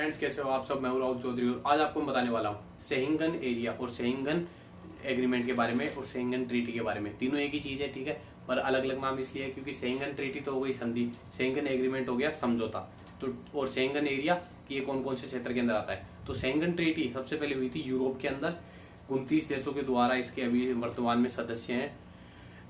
Friends, कैसे हो आप सब। मैं हूं राहुल चौधरी और आज आपको मैं बताने वाला हूं शेंगन एरिया और शेंगन एग्रीमेंट के बारे में और शेंगन ट्रीटी के बारे में। तीनों एक ही चीज है, ठीक है, पर अलग अलग नाम इसलिए है क्योंकि शेंगन ट्रीटी तो हो गई संधि, शेंगन एग्रीमेंट हो गया समझौता, तो और शेंगन एरिया कि ये कौन कौन से क्षेत्र के अंदर आता है। तो शेंगन ट्रीटी सबसे पहले हुई थी यूरोप के अंदर 29 देशों के द्वारा। इसके अभी वर्तमान में सदस्य हैं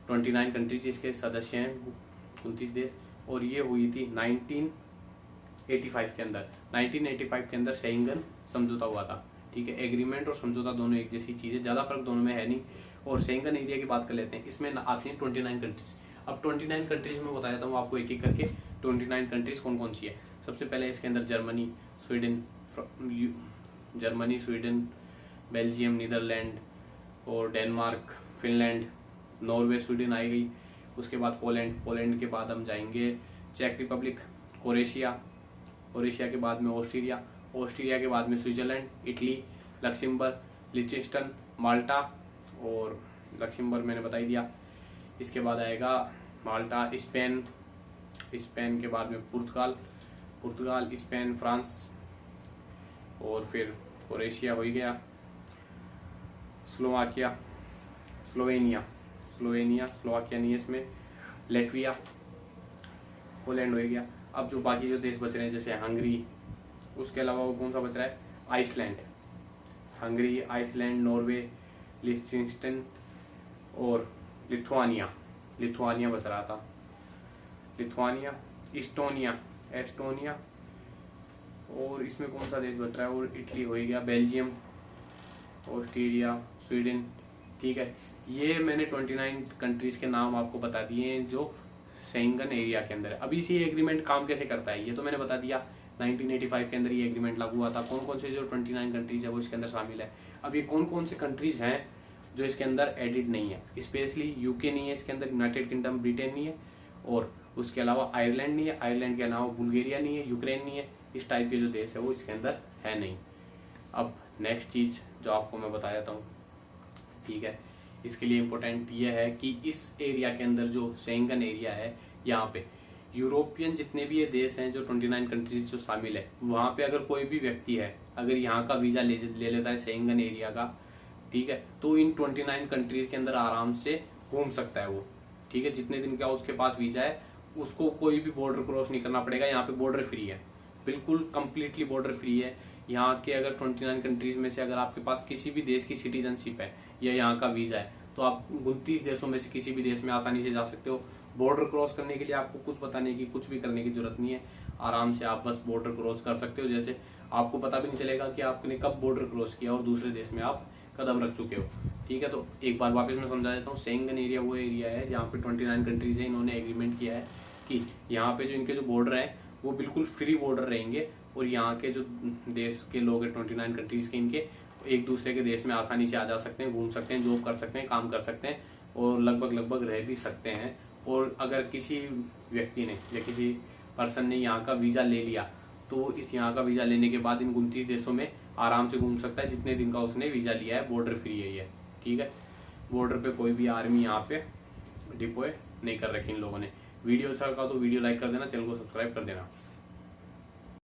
29 कंट्रीज, इसके सदस्य हैं 29 देश। और ये हुई थी 1985 के अंदर। 1985 के अंदर शेंगन समझौता हुआ था, ठीक है। एग्रीमेंट और समझौता दोनों एक जैसी चीज है, ज्यादा फर्क दोनों में है नहीं। और शेंगन एरिया की बात कर लेते हैं, इसमें आती हैं 29 कंट्रीज। अब 29 कंट्रीज में बता देता हूँ आपको एक एक करके 29 कंट्रीज कौन कौन सी है। सबसे पहले इसके अंदर जर्मनी, स्वीडन, बेल्जियम, नीदरलैंड और डेनमार्क, फिनलैंड, नॉर्वे, स्वीडन आई गई। उसके बाद पोलैंड के बाद हम जाएंगे चेक रिपब्लिक, क्रोएशिया के बाद में ऑस्ट्रिया के बाद में स्विट्जरलैंड, इटली, लक्समबर्ग, लिechtenstein, माल्टा और लक्समबर्ग मैंने बता ही दिया। इसके बाद आएगा माल्टा, स्पेन के बाद में पुर्तगाल, स्पेन, फ्रांस और फिर क्रोएशिया हो ही गया, स्लोवाकिया नहीं है इसमें, लेटविया, पोलैंड हो गया। अब जो बाकी जो देश बच रहे हैं जैसे हंगरी, उसके अलावा वो कौन सा बच रहा है, आइसलैंड, हंगरी, आइसलैंड, नॉर्वे, लिechtenstein और लिथुआनिया बच रहा था, लिथुआनिया, एस्टोनिया और इसमें कौन सा देश बच रहा है, और इटली हो गया, बेल्जियम, ऑस्ट्रेलिया, स्वीडन, ठीक है। ये मैंने 29 कंट्रीज के नाम आपको बता दिए हैं जो शेंगन एरिया के अंदर है। अभी से ये एग्रीमेंट काम कैसे करता है ये तो मैंने बता दिया। 1985 के अंदर ये एग्रीमेंट लागू हुआ था। कौन कौन से जो 29 कंट्रीज है वो इसके अंदर शामिल है। अब ये कौन कौन से कंट्रीज हैं जो इसके अंदर एडिड नहीं है, स्पेशली यूके नहीं है इसके अंदर, यूनाइटेड किंगडम, ब्रिटेन नहीं है, और उसके अलावा आयरलैंड नहीं है, आयरलैंड के अलावा बुल्गारिया नहीं है, यूक्रेन नहीं है। इस टाइप के जो देश है वो इसके अंदर है नहीं। अब नेक्स्ट चीज जो आपको मैं बता देता हूँ, ठीक है, इसके लिए इम्पोर्टेंट ये है कि इस एरिया के अंदर जो शेंगन एरिया है, यहाँ पे यूरोपियन जितने भी ये देश हैं जो 29 कंट्रीज जो शामिल है, वहाँ पे अगर कोई भी व्यक्ति है अगर यहाँ का वीजा ले लेता है शेंगन एरिया का, ठीक है, तो इन 29 कंट्रीज के अंदर आराम से घूम सकता है वो, ठीक है। जितने दिन का उसके पास वीजा है उसको कोई भी बॉर्डर क्रॉस नहीं करना पड़ेगा। यहाँ पे बॉर्डर फ्री है, बिल्कुल कंप्लीटली बॉर्डर फ्री है। यहाँ के अगर 29 कंट्रीज में से अगर आपके पास किसी भी देश की सिटीजनशिप है या यहाँ का वीजा है तो आप 29 देशों में से किसी भी देश में आसानी से जा सकते हो। बॉर्डर क्रॉस करने के लिए आपको कुछ बताने की, कुछ भी करने की जरूरत नहीं है। आराम से आप बस बॉर्डर क्रॉस कर सकते हो, जैसे आपको पता भी नहीं चलेगा कि आपने कब बॉर्डर क्रॉस किया और दूसरे देश में आप कदम रख चुके हो, ठीक है। तो एक बार वापस मैं समझा देता हूँ। शेंगन एरिया वो एरिया है जहाँ पे 29 कंट्रीज है, इन्होंने एग्रीमेंट किया है कि यहाँ पे जो इनके जो बॉर्डर है वो बिल्कुल फ्री बॉर्डर रहेंगे और यहाँ के जो देश के लोग हैं 29 कंट्रीज के, इनके एक दूसरे के देश में आसानी से आ जा सकते हैं, घूम सकते हैं, जॉब कर सकते हैं, काम कर सकते हैं और लगभग रह भी सकते हैं। और अगर किसी व्यक्ति ने या किसी पर्सन ने यहाँ का वीजा ले लिया तो इस यहाँ का वीजा लेने के बाद इन 29 देशों में आराम से घूम सकता है जितने दिन का उसने वीजा लिया है। बॉर्डर फ्री है ये, ठीक है। बॉर्डर पे कोई भी आर्मी यहाँ पे डिप्लॉय नहीं कर रखी इन लोगों ने। वीडियो अच्छा लगा तो वीडियो लाइक कर देना, चैनल को सब्सक्राइब कर देना।